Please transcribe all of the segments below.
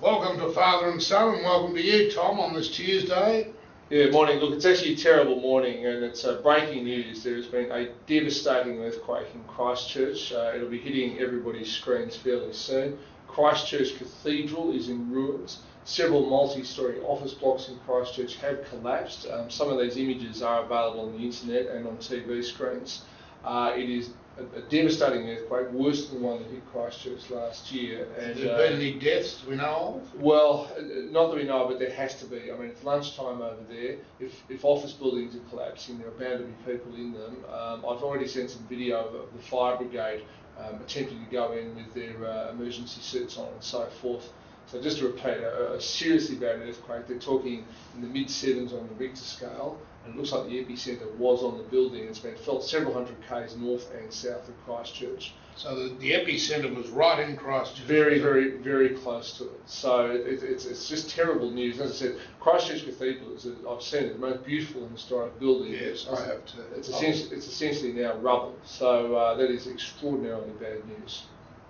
Welcome to Father and Son, and welcome to you, Tom, on this Tuesday. Yeah, morning. Look, it's actually a terrible morning, and it's breaking news. There has been a devastating earthquake in Christchurch. It'll be hitting everybody's screens fairly soon. Christchurch Cathedral is in ruins. Several multi-storey office blocks in Christchurch have collapsed. Some of these images are available on the internet and on TV screens. It is a devastating earthquake, worse than the one that hit Christchurch last year. And have there been any deaths we know of? Well, not that we know of, but there has to be. I mean, it's lunchtime over there. If office buildings are collapsing, there are bound to be people in them. I've already seen some video of the fire brigade attempting to go in with their emergency suits on and so forth. So just to repeat, a seriously bad earthquake. They're talking in the mid-7s on the Richter scale, and it looks like the epicentre was on the building. It's been felt several hundred k's north and south of Christchurch. So the epicentre was right in Christchurch? Very, very, very close to it. So it's just terrible news. As I said, Christchurch Cathedral, I've seen it, the most beautiful and historic building. Yes, I have too. It's essentially now rubble. So that is extraordinarily bad news.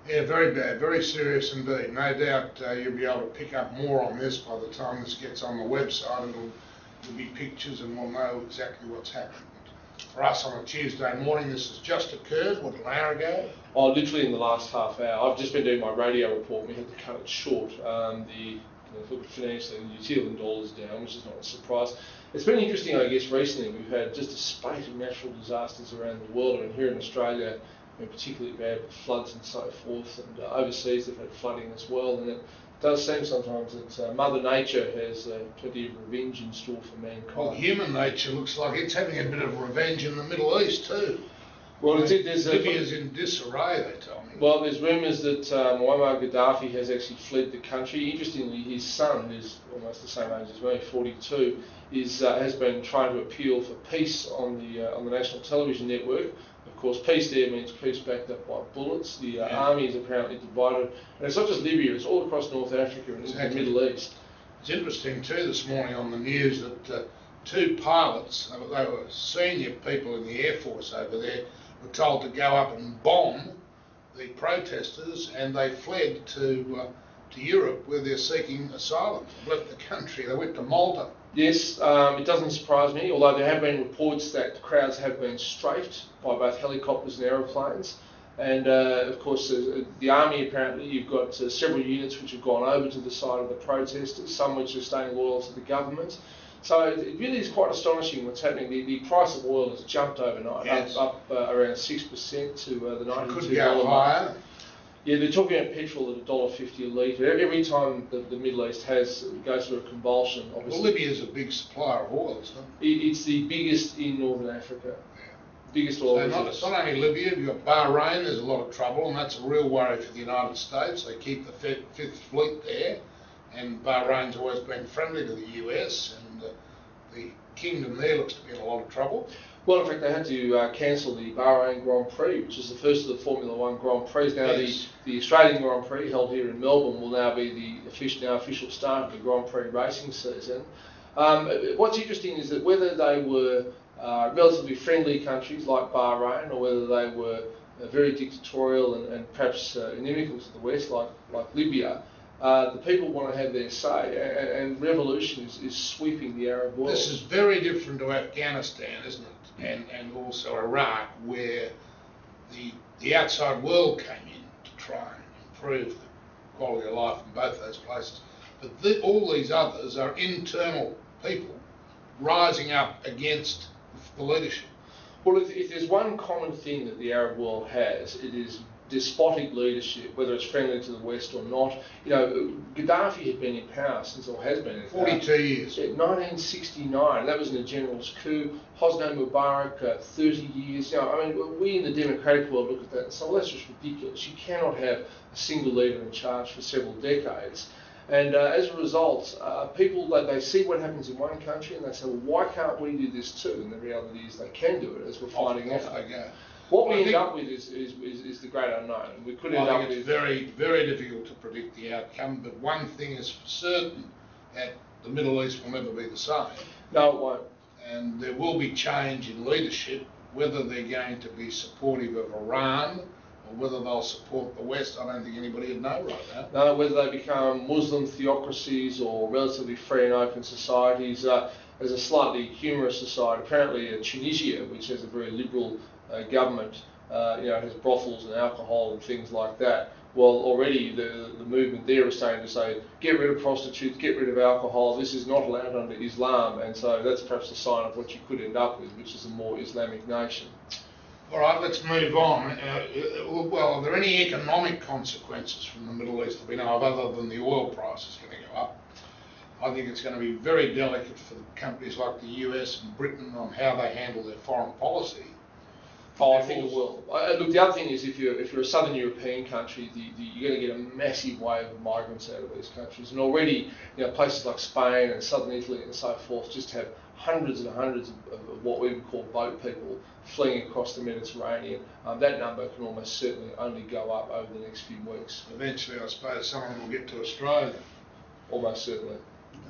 Yeah, very bad, very serious indeed. No doubt you'll be able to pick up more on this by the time this gets on the website. There'll be pictures and we'll know exactly what's happened. For us on a Tuesday morning, this has just occurred, what, an hour ago? Oh, literally in the last half hour. I've just been doing my radio report. We had to cut it short. Financially, the New Zealand dollar's down, which is not a surprise. It's been interesting, I guess, recently. We've had just a spate of natural disasters around the world, and here in Australia, particularly bad with floods and so forth, and overseas they've had flooding as well. And it does seem sometimes that Mother Nature has plenty of revenge in store for mankind. Well, human nature looks like it's having a bit of revenge in the Middle East too. Well, Libya's in disarray, they tell me. Well, there's rumours that Muammar Gaddafi has actually fled the country. Interestingly, his son, who's almost the same age as me, 42, has been trying to appeal for peace on the national television network. Of course, peace there means peace backed up by bullets. The army is apparently divided, and it's not just Libya; it's all across North Africa and the Middle East. It's interesting too this morning on the news that two pilots, they were senior people in the Air Force over there, were told to go up and bomb the protesters, and they fled to Europe where they're seeking asylum. They left the country. They went to Malta. Yes, it doesn't surprise me, although there have been reports that the crowds have been strafed by both helicopters and aeroplanes. And of course, the army, apparently, you've got several units which have gone over to the side of the protesters, some which are staying loyal to the government. So it really is quite astonishing what's happening. The price of oil has jumped overnight, yes. up around 6% to the $92 could go higher. Yeah, they're talking about petrol at $1.50 a litre. Every time the Middle East goes through a convulsion, obviously. Well, Libya is a big supplier of oil, isn't it? It's the biggest in Northern Africa. Yeah. Biggest oil. So it's not only Libya, you've got Bahrain, there's a lot of trouble, and that's a real worry for the United States. They keep the Fifth Fleet there, and Bahrain's always been friendly to the US, and the kingdom there looks to be in a lot of trouble. Well, in fact, they had to cancel the Bahrain Grand Prix, which is the first of the Formula One Grand Prix. Now, yes. the Australian Grand Prix, held here in Melbourne, will now be the official start of the Grand Prix racing season. What's interesting is that whether they were relatively friendly countries like Bahrain, or whether they were very dictatorial and perhaps inimical to the West, like Libya, the people want to have their say, and revolution is sweeping the Arab world. This is very different to Afghanistan, isn't it? And also Iraq, where the outside world came in to try and improve the quality of life in both those places. But all these others are internal people rising up against the leadership. Well, if there's one common thing that the Arab world has, it is despotic leadership, whether it's friendly to the West or not. You know, Gaddafi had been in power since, or has been in power. 42 years. 1969, that was in a general's coup. Hosni Mubarak, 30 years. You know, I mean, we in the democratic world look at that and say, well, that's just ridiculous. You cannot have a single leader in charge for several decades. And as a result, people, they see what happens in one country and they say, well, why can't we do this too? And the reality is they can do it, as we're finding out. What we end up with is the great unknown. We could end up with... It's very, very difficult to predict the outcome, but one thing is for certain, that the Middle East will never be the same. No, it won't. And there will be change in leadership, whether they're going to be supportive of Iran, or Whether they'll support the West, I don't think anybody would know right now. No, whether they become Muslim theocracies or relatively free and open societies. As a slightly humorous aside, apparently Tunisia, which has a very liberal government, has brothels and alcohol and things like that. Well, already the movement there is starting to say, get rid of prostitutes, get rid of alcohol, this is not allowed under Islam, and so that's perhaps a sign of what you could end up with, which is a more Islamic nation. All right, let's move on. Well, are there any economic consequences from the Middle East that we know of other than the oil price is going to go up? I think it's going to be very delicate for companies like the US and Britain on how they handle their foreign policy. Oh, I think it will. Look, the other thing is if you're a southern European country, you're going to get a massive wave of migrants out of these countries. And already, places like Spain and southern Italy and so forth just have hundreds and hundreds of what we would call boat people fleeing across the Mediterranean. That number can almost certainly only go up over the next few weeks. Eventually, I suppose someone will get to Australia. Almost certainly.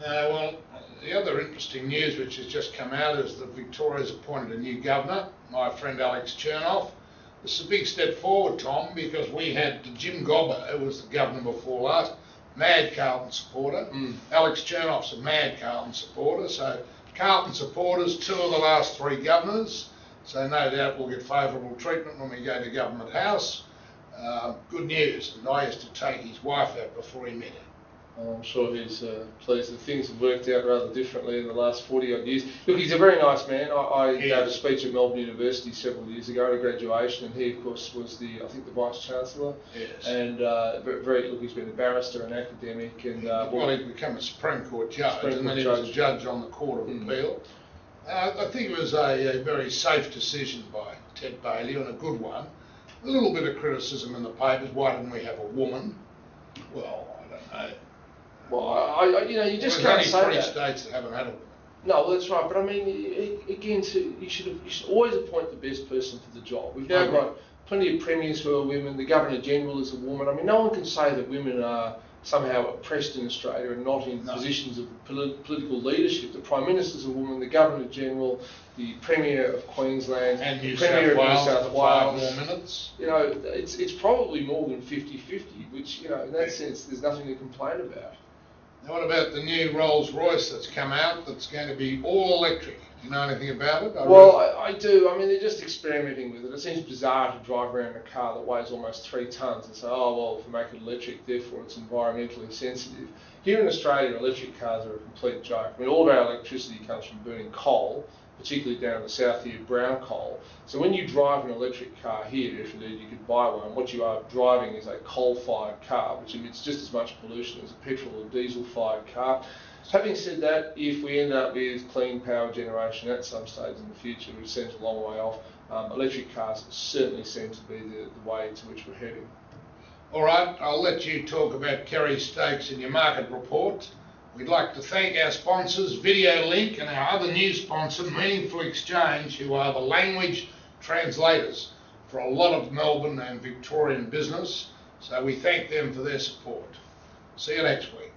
Well, the other interesting news which has just come out is that Victoria's appointed a new governor, my friend Alex Chernov. This is a big step forward, Tom, because we had Jim Gobber, who was the governor before last, mad Carlton supporter. Alex Chernov's a mad Carlton supporter, so Carlton supporters, 2 of the last 3 governors, so no doubt we'll get favourable treatment when we go to Government House. Good news, and I used to take his wife out before he met her. I'm sure he's pleased that things have worked out rather differently in the last 40 odd years. Look, he's a very nice man. I gave a speech at Melbourne University several years ago at a graduation, and he, of course, was the Vice Chancellor. Yes. And he's been a barrister, an academic, and he'd become a Supreme Court judge, and then he was a judge on the Court of Appeal. I think it was a very safe decision by Ted Bailey, and a good one. A little bit of criticism in the papers. Why didn't we have a woman? Well, I don't know. Well, you just can't say that. There's only 3 states that haven't had a woman. No, well, that's right. But I mean, again, you should always appoint the best person for the job. We've now got plenty of premiers who are women. The Governor General is a woman. I mean, no one can say that women are somehow oppressed in Australia and not in positions of political leadership. The Prime Minister's a woman. The Governor General, the Premier of Queensland, and the Premier of New South Wales. 5 more minutes. It's probably more than 50-50. Which in that sense, there's nothing to complain about. Now, what about the new Rolls Royce that's come out that's going to be all electric? Do you know anything about it? I do. I mean, they're just experimenting with it. It seems bizarre to drive around a car that weighs almost 3 tonnes and say, if we make it electric, therefore it's environmentally sensitive. Here in Australia, electric cars are a complete joke. I mean, all of our electricity comes from burning coal, particularly down in the south here, brown coal. So when you drive an electric car here, if indeed you could buy one, what you are driving is a coal-fired car, which emits just as much pollution as a petrol or diesel-fired car. Having said that, if we end up with clean power generation at some stage in the future, which seems a long way off, electric cars certainly seem to be the way to which we're heading. All right, I'll let you talk about Kerry Stokes in your market report. We'd like to thank our sponsors, Video Link, and our other new sponsor, Meaningful Exchange, who are the language translators for a lot of Melbourne and Victorian business. So we thank them for their support. See you next week.